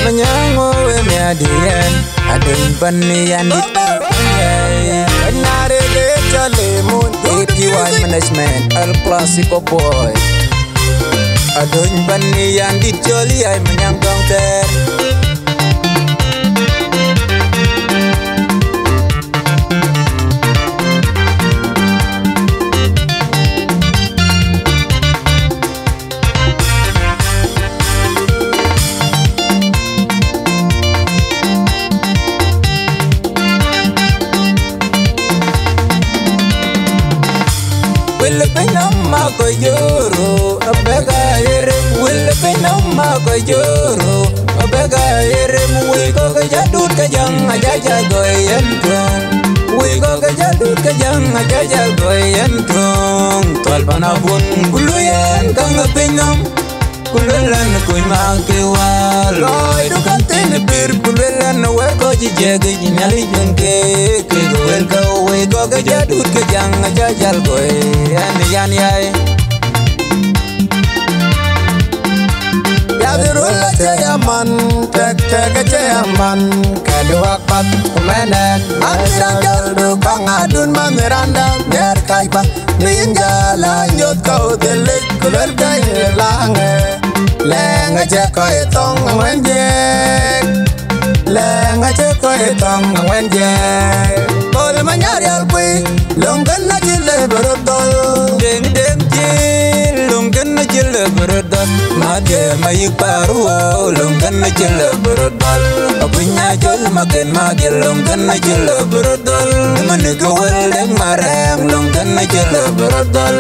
manyango we miadian adun panian dit nare de chale mun APY management El Clasico boy adun panian dit joli ay manyang counter Will penama ko yoro abega ere will penama ko yoro abega ere wi ko ga jadut ka jang ajaja goyen tong wi ko ga jadut ka jang ajaja goyen tong tol panabun kuluyen kang penam kululan ko ma ke waloy do kan ten bir kululan we ko jige nyali junke ke wel ka we ko ga jadut ka jang ajaja goyen yan yai yadurulla jayaman tek tek jayaman kedua pat kumenet amirangal du kangadun mamiranda ner kaipa ninjala nyot kau telik kulur kai lange lenga jeko etong ngwenje lenga jeko etong ngwenje kol manyari alpui longgan na jile berodol deng deng jil longgan na jile berodol made mai paru longgan na jile berodol apunya jol makin mage longgan na jile berodol mane gowel deng marem longgan na jile berodol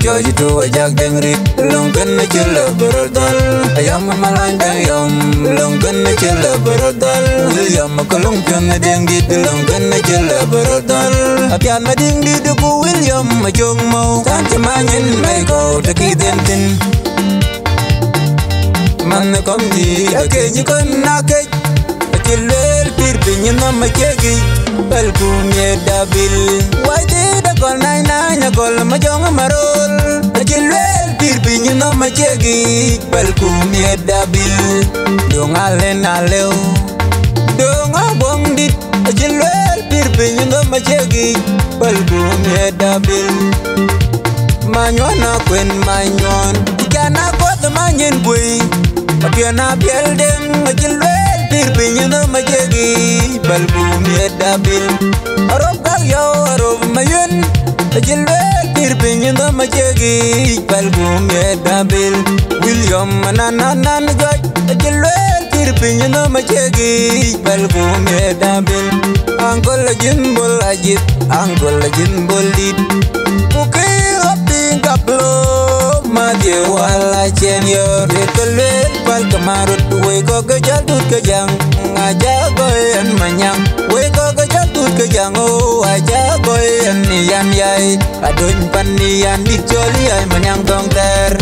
joji tu ajak deng rit longgan na jile berodol ayam malanda yom longgan na jile berodol william kolong pyon deng dit longgan na jile berodol apian mading di duku William majong mau kan cemanyin meko teki tentin man kom di ake jikon nake chilel pir pinyin ma chegi bel kumye dabil wai de da kol nai na kol majong marol chilel pir pinyin ma chegi bel kumye dabil dong alen aleo dong abong dit chilel pir pinyin ma chegi bel kumye dabil manyona kwen manyon jana kot manyin bui apiana biel dem chilel pir pinyin ma chegi bel kumye dabil arob kal yo arob mayun chilel pir pinyin ma chegi bel kumye dabil William nan goj chilel pir pinyin ma chegi bel kumye dabil angkol jimbol ajit angkol jimbol dit ukir opting kaplo madye wala chen yo rekelel pal kamarut we ko gajadut kajang aja goyen manyang we ko gajadut kajang o aja goyen yan yai adun panian dijoli ay manyang tongter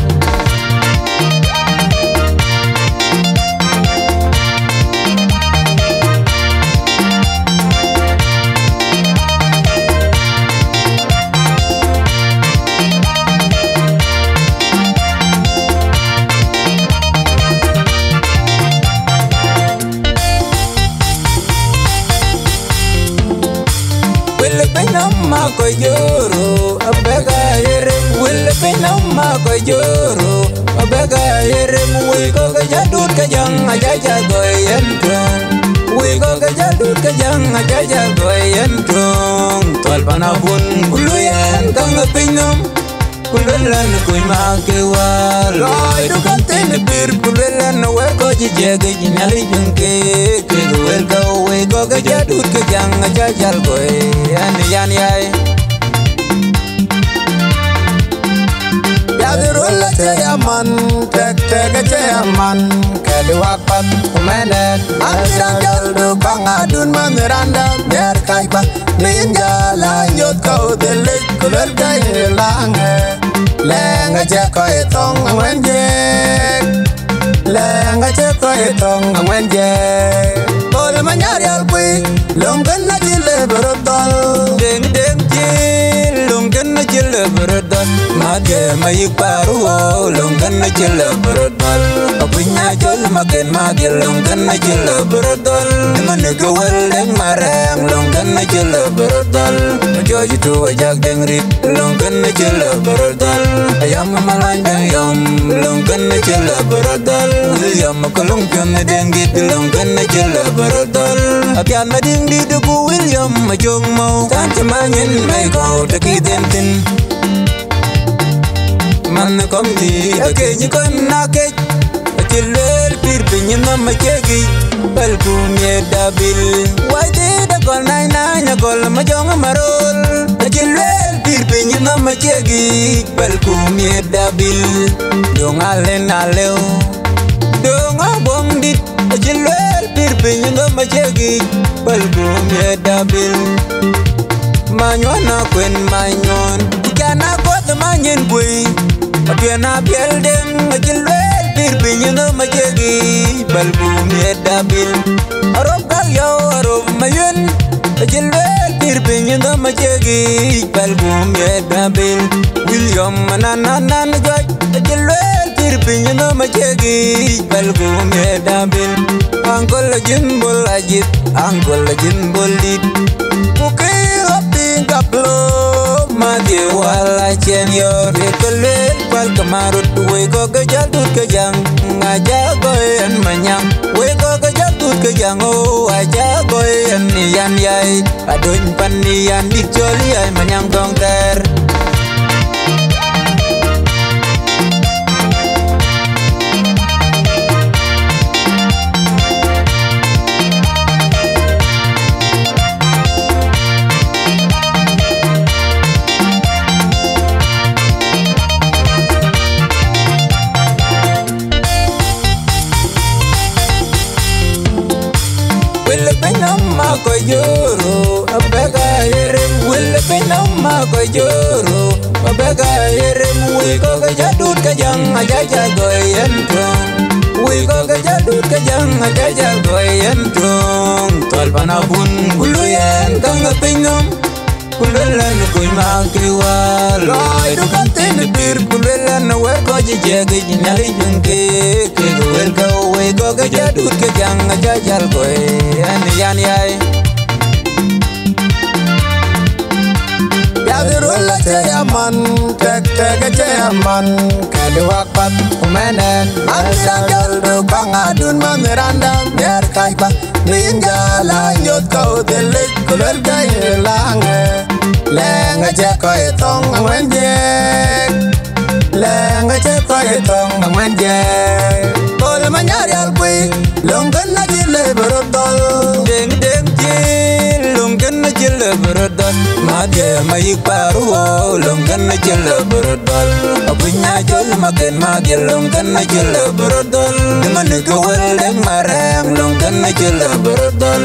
penama ko yoro abega ere will penama ko yoro abega ere wi ko ga jadut ka jang ajaja goyen tong wi ko ga jadut ka jang ajaja goyen tong tol panabun kuluyen kang pinam kululan ko ma ke waloy do kan ten bir kululan we ko jige nyali junke ke wel ka we ko ga jadut ka jang ajaja goyen yan yai yadurulla jayaman tek tek jayaman kedua pat kumenet amirangal du kangadun mamiranda ner kaipa ninjala nyot kau telik kulur kai lange lenga jeko etong ngwenje lenga jeko etong ngwenje kol manyari alpui longgan na jile berodol deng deng jil longgan na jile berodol berodol Madye mayik paru longan na chila berodol Apunya jol makin madye longan na chila berodol Dimana gawal yang marang longan na chila berodol Joji tu ajak dengrit longan na chila berodol Ayam malang ayam longan na chila berodol Ayam makulung pion na denggit longan na chila berodol Apian mading di duku William majong mau Tanca manyin may kau taki dentin Man kom di ake nyikon nakej Achilel pir pinyin na machegi Palku nye dabil Waite da kol nai nai kol majong marol Achilel pir pinyin na machegi Palku nye dabil Dong alen aleo Dong abong dit Achilel pir pinyin na machegi Palku nye dabil Manyon na kwen manyon Kana kot manyin bui Apiana biel dem Achilel pir pinyin na machegi Palku nye dabil Arop kal yaw arop mayun Achilel pir pinyin na machegi Palku nye dabil William manananan joj Achilel pir pinyin na machegi Palku nye dabil Angkol jimbol ajit Angkol jimbol dit Kuki hopi kaplo Mati wala chen yor Dekelel pal kemarut Weko kejatut kejang Ngajak goyen manyang Weko kejatut kejang Oh ajak goyen niyan yai Aduin paniyan dikjoli ay manyang tongter Ko joro abega yerem will benama ko joro abega yerem we ko jadut kajang ajaja goyen tong we ko jadut kajang ajaja goyen tong tol panabun buluyen kang pingom kulelan ko makiwal loy du kantin bir kulelan we ko jege nyali jungke ke wel ko we ko jadut kajang ajaja goyen yan yai Yadirula chayaman, tek chayaman, kaduak pat kumenen. Manjal do kangadun mamiranda, biar kaipa ninja lanjut kau telik kulur gaya lange. Lenga ceko itong menjek, lenga ceko itong menjek. Kol menyari alpui, longgan lagi lebar tol. Deng deng jil, longgan lagi lebar tol. Madye mayik paru longgan na chila berodol Apunya jol makin madye longgan na chila berodol Dimana gawal yang marang longgan na chila berodol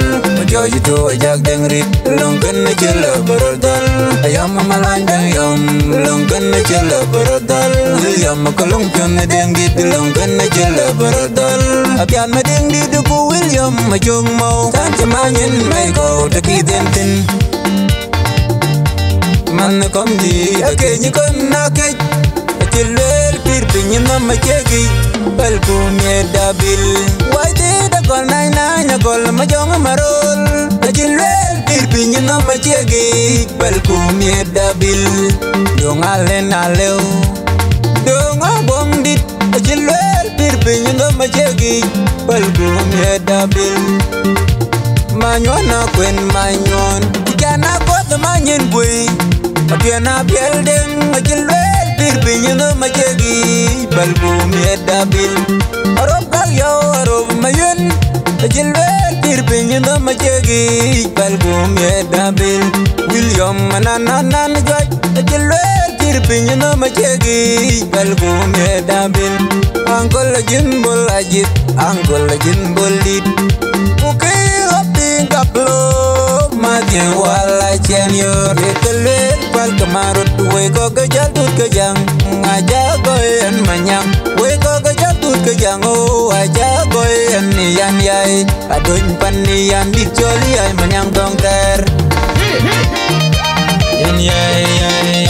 Joji tu ajak dengrit longgan na chila berodol Ayam malang ayam longgan na chila berodol William makulung pion na denggit longgan na chila berodol Apian mading di duku William majong mau Tanca manyin may kau taki dentin Man kom di ake nyikon nakej Achilel pir pinyin na machegi Palku nye dabil Waite da kol nai nai kol majong marol Achilel pir pinyin na machegi Palku nye dabil Dong alen aleo Dong abong dit Achilel pir pinyin na machegi Palku nye dabil Manyon na kwen manyon Kana kot manyin bui Apiana biel dem Achilel pir pinyin na machegi Palku nye dabil Arop kal yaw arop mayun Achilel pir pinyin na machegi Palku nye dabil William manananan joj Achilel pir pinyin na machegi Palku nye dabil Angkol jimbol ajit Angkol jimbol dit Kuki hopi kaplo Mati wala chen yor Dekelel pal kemarut Weko kejatut kejang Ngajak goyen manyang Weko kejatut kejang Oh ajak goyen niyan yai Aduin paniyan dikjoli ay manyang tongter Yan yai